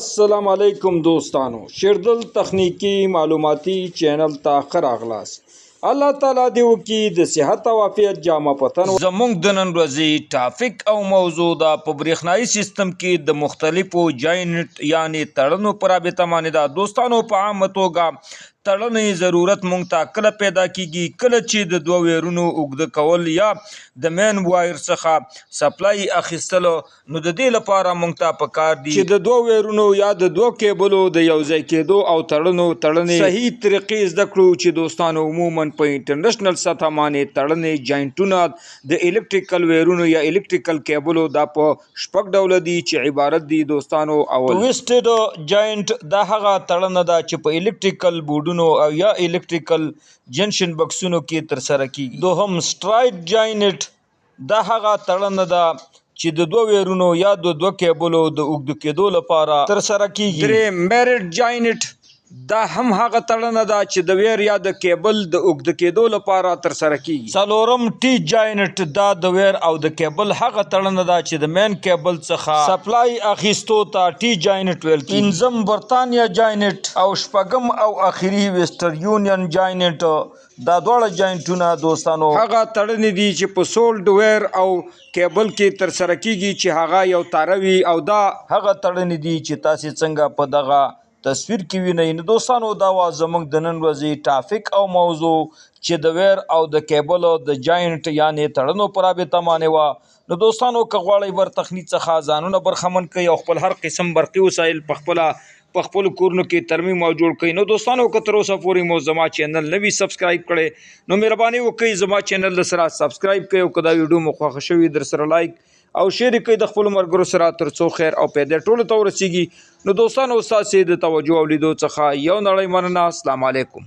السلام علیکم دوستانو شیردل تخنیکی معلوماتی چینل تا خراغلاس الله تعالی دی وکي د صحت او عافیت جامه پتن زمونږ د نن ورځې ټاپک او موضوع دا په برېښنایي سیستم کې د مختلفو جاینټ یعنی تړنو پر رابطه باندې دا دوستانو په عامه توګه تړنې ضرورت مونږ ته کله پیدا کیږي کله چې د دوه ویرونو اوږده کول یا د مین وایر څخه سپلای اخیستلو نو د دې لپاره مونږ ته پکار دي چې د دوه ویرونو یا د دوه کیبلو د یو ځای کېدو او تړنې صحیح طریقې زده کړو چې دوستانو عموما په انټرنیشنل سطح باندې تړنې جاینټونه د الکتریکل ویرونو یا الکتریکل کیبلو دا په شپږ ډوله دي چې عبارت دي دوستانو اول ټویسټډ جاینټ دا هغه تړنه ده چې په الکتریکل بورډ او یا الکتریکل جنکشن بکسونو کې تر سره کیږي دوهم سټرایټ جاینټ دا هغه تړنه ده چې د دوه ویرونو یا د دوه کیبلو د اوږده کېدو لپاره تر سره کیږي درې میرټ جاینټ دا هم هغه تړنه ده چې د ویر یا د کیبل د اوږده کېدو لپاره تر سره کیږي څلورم ټي جاینټ دا د ویر او د کیبل هغه تړنه ده چې د مین کیبل څخه سپلای اخیستو ته ټي جاینټ ویل کیږي پنځم برتانیا جاینټ او شپږم او اخري ویسټر یونین جاینټ دا دواړه جاینټونه دوستانو هغه تړنې دي چې په سولډ ویر او کیبل کې تر سره کیږي چې هغه یو تاروي او دا هغه تړنې دي چې تاسو څنګه په دغه تصویر کې وینئ نو دوستانو دا وا زموږ د نن ورځې ټاپک او موضوع چې د ویر او د کیبل او د جاینټ یعنی تړنو پر رابطه باندې وا نو دوستانو که غواړئ بر تخنیک څخه ځانونه برخمن کړئ او خپل هر قسم برقي وسایل په خپل کورونو کې ترمیم او جوړ کړئ نو دوستانو که تر اوسه پورې مو زما چینل نه وي سبسکرایب کړی نو مهرباني وکړئ زما چینل سره سبسکرایب کړئ او که دا ویډیو مو خوښه شوي در سره لایک او شیر کوي د خپل مرګرو سره ترڅو خیر او پیدا ټولو ته ورسیږي نو دوستانو ستاسو د توجه او لیدو څخه یو نړۍ مننه السلام علیکم